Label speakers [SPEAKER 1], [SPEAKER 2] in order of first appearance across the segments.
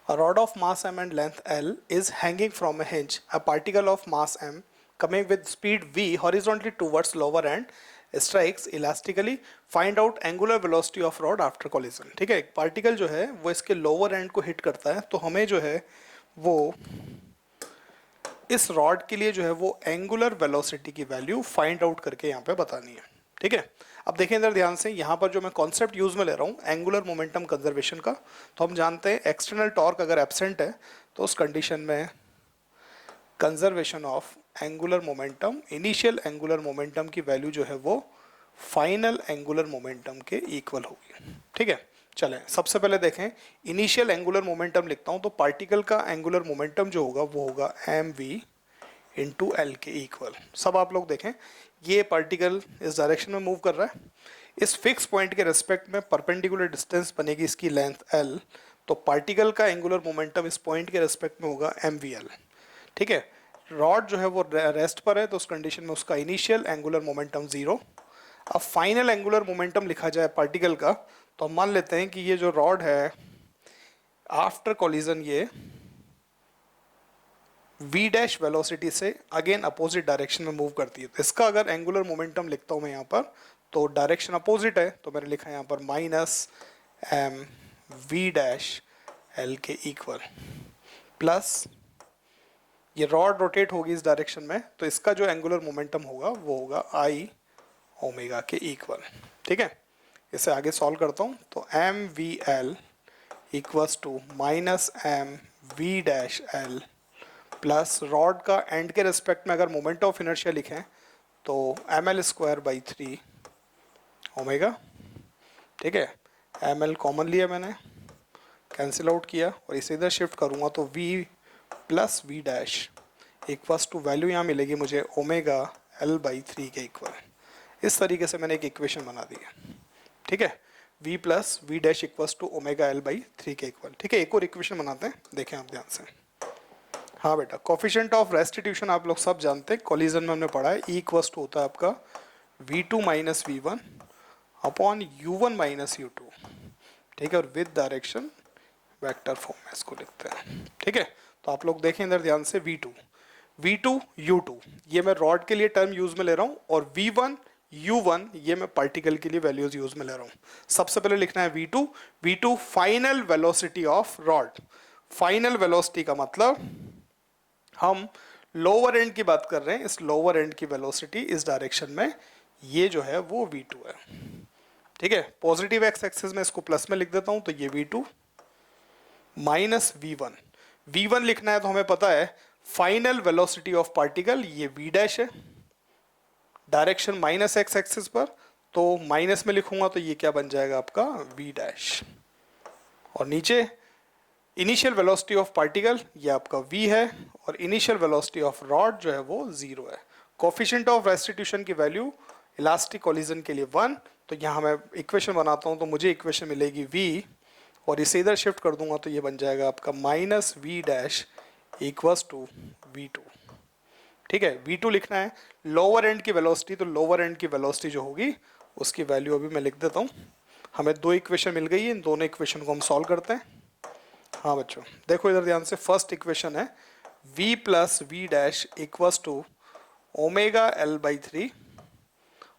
[SPEAKER 1] A rod of mass m and length L is hanging from a hinge. A particle of mass m coming with speed v horizontally towards lower end strikes elastically. Find out angular velocity of rod after collision. ठीक है, एक particle जो है वो इसके lower and को hit करता है, तो हमें जो है वो इस रॉड के लिए जो है वो एंगुलर वेलोसिटी की वैल्यू फाइंड आउट करके यहाँ पे बतानी है। ठीक है, अब देखें इधर ध्यान से, यहाँ पर जो मैं कॉन्सेप्ट यूज में ले रहा हूँ एंगुलर मोमेंटम कंजर्वेशन का, तो हम जानते हैं एक्सटर्नल टॉर्क अगर एब्सेंट है तो उस कंडीशन में conservation of angular momentum, initial angular momentum की वैल्यू जो है वो फाइनल एंगुलर मोमेंटम के इक्वल होगी। ठीक है, चलें सबसे पहले देखें इनिशियल एंगुलर मोमेंटम लिखता हूँ, तो पार्टिकल का एंगुलर मोमेंटम जो होगा वो होगा एम वी इंटू एल के इक्वल। सब आप लोग देखें ये पार्टिकल इस डायरेक्शन में मूव कर रहा है, इस फिक्स पॉइंट के रेस्पेक्ट में परपेंडिकुलर डिस्टेंस बनेगी इसकी लेंथ एल, तो पार्टिकल का एंगुलर मोमेंटम इस पॉइंट के रेस्पेक्ट में होगा एम वी एल। ठीक है, रॉड जो है वो रेस्ट पर है, तो उस कंडीशन में उसका इनिशियल एंगुलर मोमेंटम जीरो। अब फाइनल एंगुलर मोमेंटम लिखा जाए पार्टिकल का, तो हम मान लेते हैं कि ये जो रॉड है आफ्टर कॉलिजन ये v डैश वेलोसिटी से अगेन अपोजिट डायरेक्शन में मूव करती है, तो इसका अगर एंगुलर मोमेंटम लिखता हूँ मैं यहाँ पर, तो डायरेक्शन अपोजिट है, तो मैंने लिखा है यहाँ पर minus M V dash L के इक्वल, प्लस ये रॉड रोटेट होगी इस डायरेक्शन में, तो इसका जो एंगुलर मोमेंटम होगा वो होगा आई ओमेगा के इक्वल। ठीक है, इसे आगे सॉल्व करता हूँ, तो M V L equals to minus M V dash L plus rod का एंड के रेस्पेक्ट में अगर मोमेंट ऑफ इनर्शिया लिखें तो M L square by 3 omega. ठीक है, एम एल कॉमन लिया मैंने, कैंसिल आउट किया और इसे इधर शिफ्ट करूँगा तो v plus V dash equals to value यहाँ मिलेगी मुझे ओमेगा एल बाई 3 के इक्वल। इस तरीके से मैंने एक इक्वेशन बना दी है। ठीक है, v plus V dash equals to omega L by 3 के इक्वल। ठीक है, एक और इक्वेशन बनाते हैं, देखें आप ध्यान से। हाँ बेटा, कोफिशिएंट ऑफ रेस्टिट्यूशन आप लोग सब जानते हैं, कॉलिजन में हमने पढ़ा है, ई इक्वल्स टू होता है आपका v2 minus v1 upon u1 minus u2। ठीक है, और विद डायरेक्शन वेक्टर फॉर्म में इसको लिखते हैं। ठीक है, तो आप लोग देखें इधर ध्यान से, v2 u2 ये मैं रॉड के लिए टर्म यूज में ले रहा हूँ, और v1 u1 ये मैं पार्टिकल के लिए वैल्यूज यूज में ले रहा हूँ। सबसे पहले लिखना है v2 final velocity of rod. Final velocity का मतलब हम लोअर एंड की बात कर रहे हैं, इस लोअर एंड की वेलोसिटी इस डायरेक्शन में ये जो है वो v2 है। ठीक है, पॉजिटिव एक्स एक्सिस में इसको प्लस में लिख देता हूं, तो ये v2 माइनस v1 लिखना है, तो हमें पता है फाइनल वेलोसिटी ऑफ पार्टिकल ये v डैश है, डायरेक्शन माइनस एक्स एक्सिस पर, तो माइनस में लिखूंगा तो ये क्या बन जाएगा आपका v डैश, और नीचे इनिशियल वेलोसिटी ऑफ पार्टिकल ये आपका v है, और इनिशियल वेलोसिटी ऑफ रॉड जो है वो 0 है। कोफिशिएंट ऑफ रेस्टिट्यूशन की वैल्यू इलास्टिक कॉलिजन के लिए 1, तो यहाँ मैं इक्वेशन बनाता हूँ, तो मुझे इक्वेशन मिलेगी v, और इसे इधर शिफ्ट कर दूंगा तो ये बन जाएगा आपका minus V dash equals to v2। ठीक है, v2 लिखना है, लोअर एंड की वेलोसिटी, तो लोअर एंड की वेलोसिटी जो होगी उसकी वैल्यू अभी मैं लिख देता हूँ। हमें दो इक्वेशन मिल गई है, इन दोनों इक्वेशन को हम सॉल्व करते हैं। हाँ बच्चों देखो इधर ध्यान से, फर्स्ट इक्वेशन है v plus V dash equals to omega L by 3,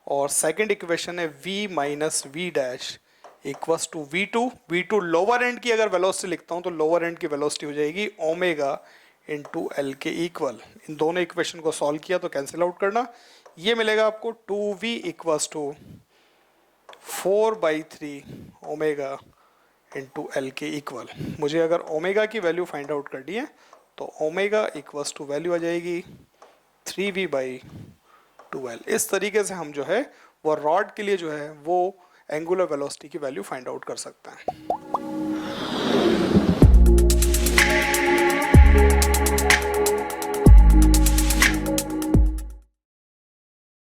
[SPEAKER 1] और सेकेंड इक्वेशन है v minus V dash equals to v2 lower end की अगर वेलोसिटी लिखता हूँ तो लोअर एंड की वेलोसिटी हो जाएगी ओमेगा इंटू एल के इक्वल। इन दोनों इक्वेशन को सॉल्व किया तो कैंसिल आउट करना, ये मिलेगा आपको 2v equals to 4/3 omega into L के इक्वल। मुझे अगर ओमेगा की वैल्यू फाइंड आउट करनी है तो ओमेगा इक्वल्स टू वैल्यू आ जाएगी 3v/2l। इस तरीके से हम जो है वो रॉड के लिए जो है वो एंगुलर वेलोसिटी की वैल्यू फाइंड आउट कर सकते हैं।